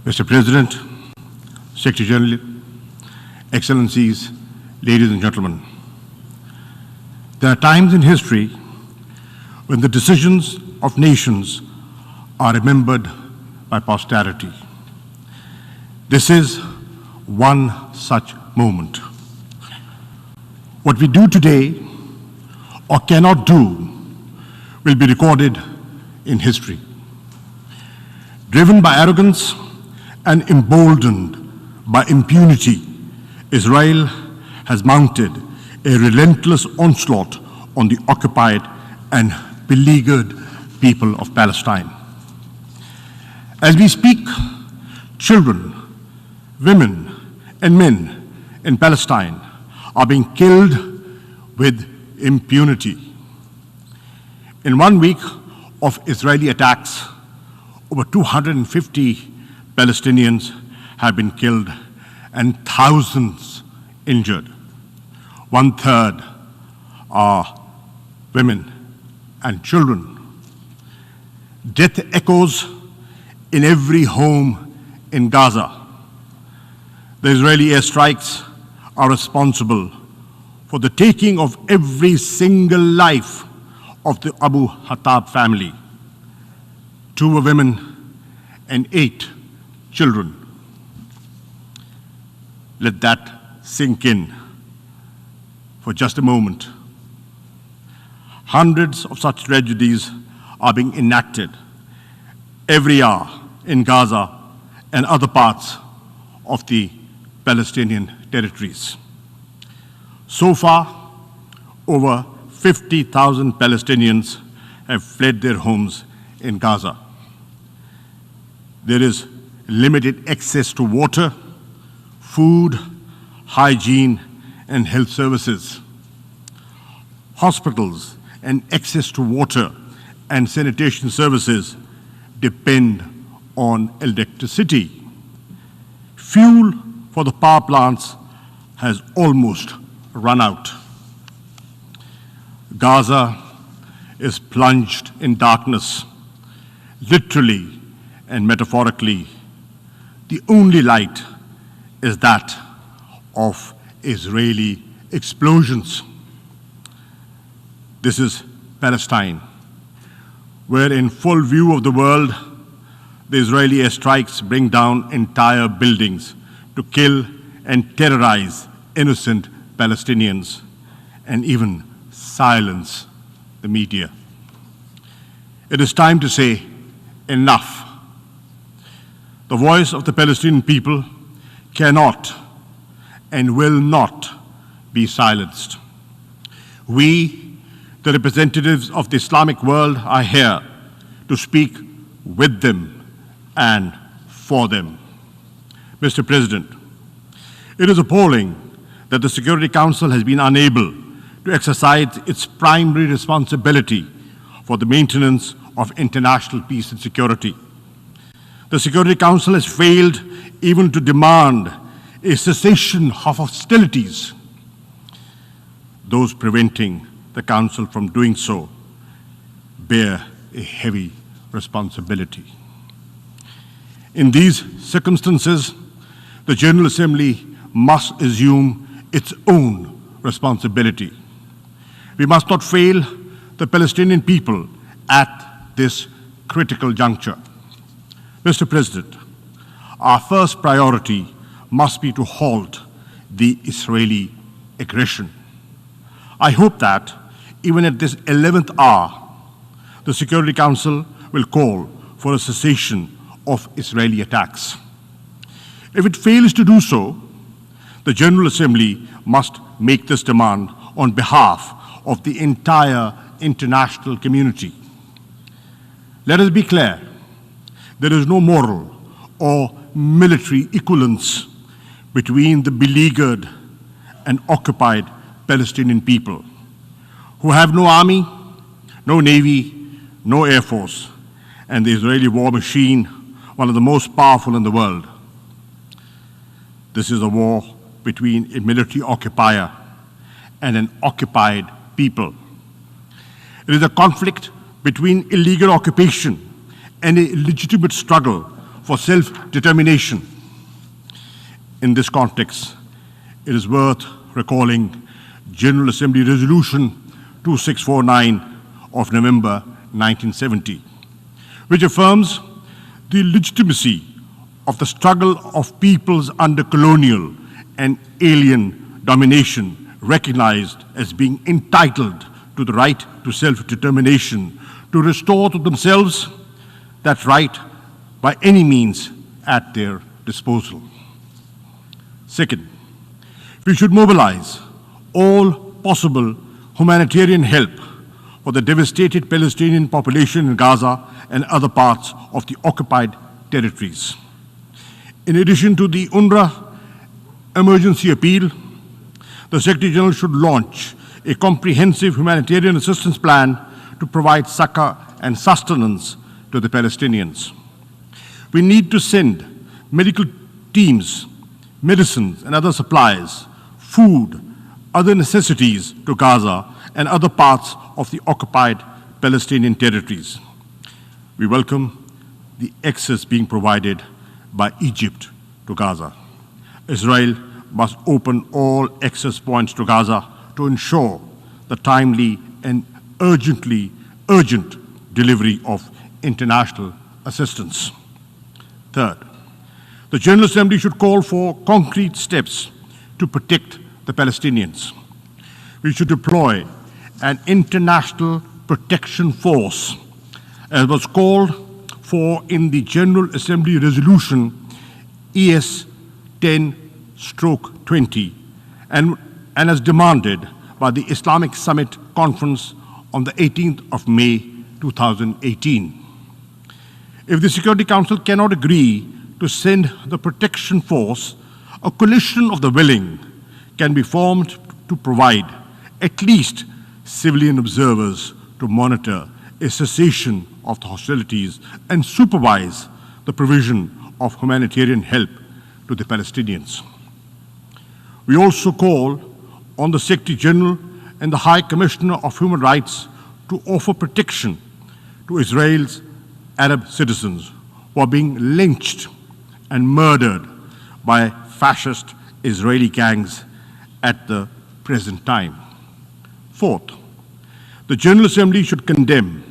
Mr. President, Secretary General, Excellencies, ladies and gentlemen, there are times in history when the decisions of nations are remembered by posterity. This is one such moment. What we do today or cannot do will be recorded in history. Driven by arrogance and emboldened by impunity, Israel has mounted a relentless onslaught on the occupied and beleaguered people of Palestine. As we speak, children, women, and men in Palestine are being killed with impunity. In 1 week of Israeli attacks, over 250 Palestinians have been killed and thousands injured. 1/3 are women and children. Death echoes in every home in Gaza. The Israeli airstrikes are responsible for the taking of every single life of the Abu Hattab family. 2 were women and 8 children. Let that sink in for just a moment. Hundreds of such tragedies are being enacted every hour in Gaza and other parts of the Palestinian territories. So far, over 50,000 Palestinians have fled their homes in Gaza. There is limited access to water, food, hygiene, and health services. Hospitals and access to water and sanitation services depend on electricity. Fuel for the power plants has almost run out. Gaza is plunged in darkness, literally and metaphorically. The only light is that of Israeli explosions. This is Palestine, where in full view of the world, the Israeli airstrikes bring down entire buildings to kill and terrorize innocent Palestinians and even silence the media. It is time to say enough. The voice of the Palestinian people cannot and will not be silenced. We, the representatives of the Islamic world, are here to speak with them and for them. Mr. President, it is appalling that the Security Council has been unable to exercise its primary responsibility for the maintenance of international peace and security. The Security Council has failed even to demand a cessation of hostilities. Those preventing the Council from doing so bear a heavy responsibility. In these circumstances, the General Assembly must assume its own responsibility. We must not fail the Palestinian people at this critical juncture. Mr. President, our first priority must be to halt the Israeli aggression. I hope that even at this 11th hour, the Security Council will call for a cessation of Israeli attacks. If it fails to do so, the General Assembly must make this demand on behalf of the entire international community. Let us be clear, there is no moral or military equivalence between the beleaguered and occupied Palestinian people, who have no army, no navy, no air force, and the Israeli war machine, one of the most powerful in the world. This is a war between a military occupier and an occupied people. It is a conflict between illegal occupation and a legitimate struggle for self-determination. In this context, it is worth recalling General Assembly Resolution 2649 of November 1970, which affirms the legitimacy of the struggle of peoples under colonial and alien domination, recognized as being entitled to the right to self-determination, to restore to themselves that right by any means at their disposal. Second, we should mobilize all possible humanitarian help for the devastated Palestinian population in Gaza and other parts of the occupied territories. In addition to the UNRWA emergency appeal, the Secretary General should launch a comprehensive humanitarian assistance plan to provide succor and sustenance to the Palestinians. We need to send medical teams, medicines and other supplies, food, other necessities to Gaza and other parts of the occupied Palestinian territories. We welcome the access being provided by Egypt to Gaza. Israel must open all access points to Gaza to ensure the timely and urgent delivery of international assistance. Third, the General Assembly should call for concrete steps to protect the Palestinians. We should deploy an international protection force, as was called for in the General Assembly Resolution ES 10/20 and as demanded by the Islamic Summit Conference on the 18th of May 2018. If the Security Council cannot agree to send the protection force, a coalition of the willing can be formed to provide at least civilian observers to monitor a cessation of the hostilities and supervise the provision of humanitarian help to the Palestinians. We also call on the Secretary General and the High Commissioner of Human Rights to offer protection to Israel's Arab citizens who are being lynched and murdered by fascist Israeli gangs at the present time. Fourth, the General Assembly should condemn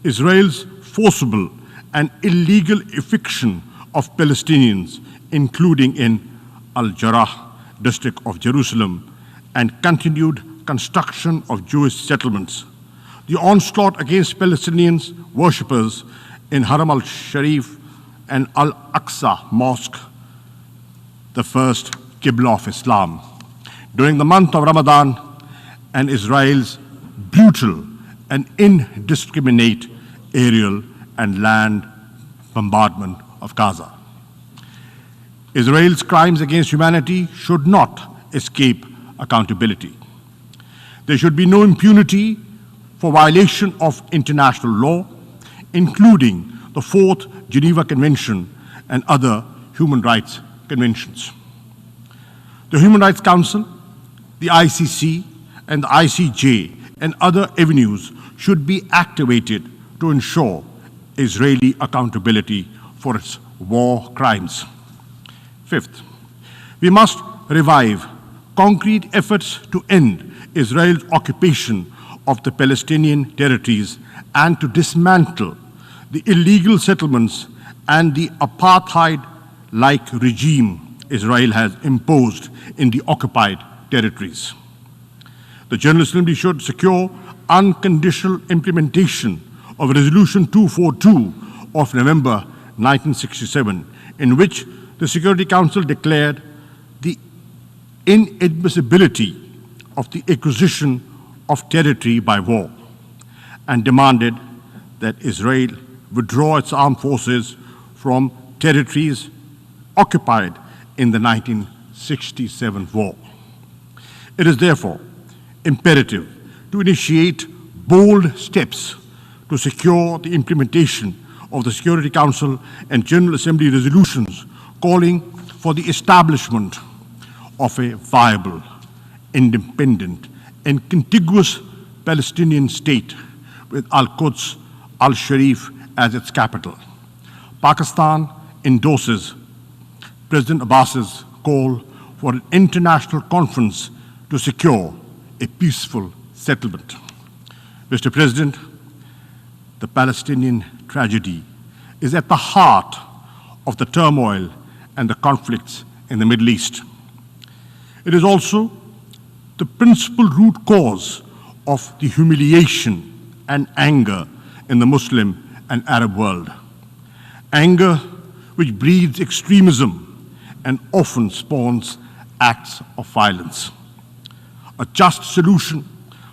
Israel's forcible and illegal eviction of Palestinians, including in Al-Jarrah district of Jerusalem, and continued construction of Jewish settlements. The onslaught against Palestinians worshippers in Haram al-Sharif and Al-Aqsa Mosque, the first Qibla of Islam, during the month of Ramadan, and Israel's brutal and indiscriminate aerial and land bombardment of Gaza. Israel's crimes against humanity should not escape accountability. There should be no impunity for violation of international law, including the Fourth Geneva Convention and other human rights conventions. The Human Rights Council, the ICC, and the ICJ and other avenues should be activated to ensure Israeli accountability for its war crimes. Fifth, we must revive concrete efforts to end Israel's occupation of the Palestinian territories and to dismantle the illegal settlements and the apartheid-like regime Israel has imposed in the occupied territories. The General Assembly should secure unconditional implementation of Resolution 242 of November 1967, in which the Security Council declared the inadmissibility of the acquisition of territory by war and demanded that Israel withdraw its armed forces from territories occupied in the 1967 war. It is therefore imperative to initiate bold steps to secure the implementation of the Security Council and General Assembly resolutions calling for the establishment of a viable, independent, and contiguous Palestinian state with Al-Quds, Al-Sharif as its capital. Pakistan endorses President Abbas's call for an international conference to secure a peaceful settlement. Mr. President, the Palestinian tragedy is at the heart of the turmoil and the conflicts in the Middle East. It is also the principal root cause of the humiliation and anger in the Muslim and Arab world. Anger which breeds extremism and often spawns acts of violence. A just solution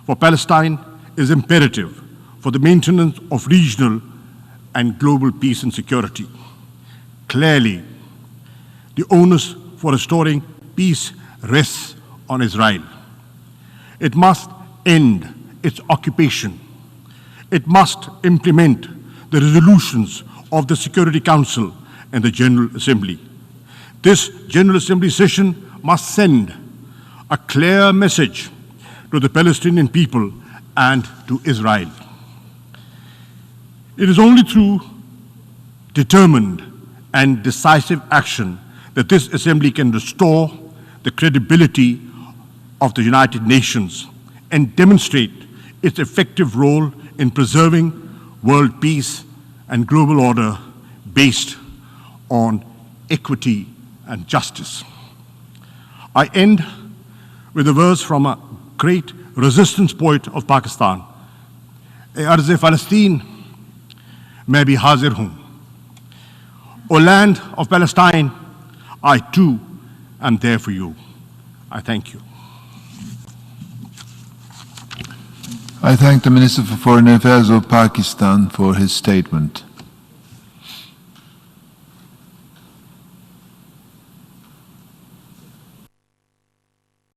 for Palestine is imperative for the maintenance of regional and global peace and security. Clearly, the onus for restoring peace rests on Israel. It must end its occupation. It must implement the resolutions of the Security Council and the General Assembly. This General Assembly session must send a clear message to the Palestinian people and to Israel. It is only through determined and decisive action that this Assembly can restore the credibility of the United Nations and demonstrate its effective role in preserving world peace and global order based on equity and justice. I end with a verse from a great resistance poet of Pakistan. "E arz-e Palestine, मैं भी हाजिर हूँ." O land of Palestine, I too am there for you. I thank you. I thank the Minister for Foreign Affairs of Pakistan for his statement.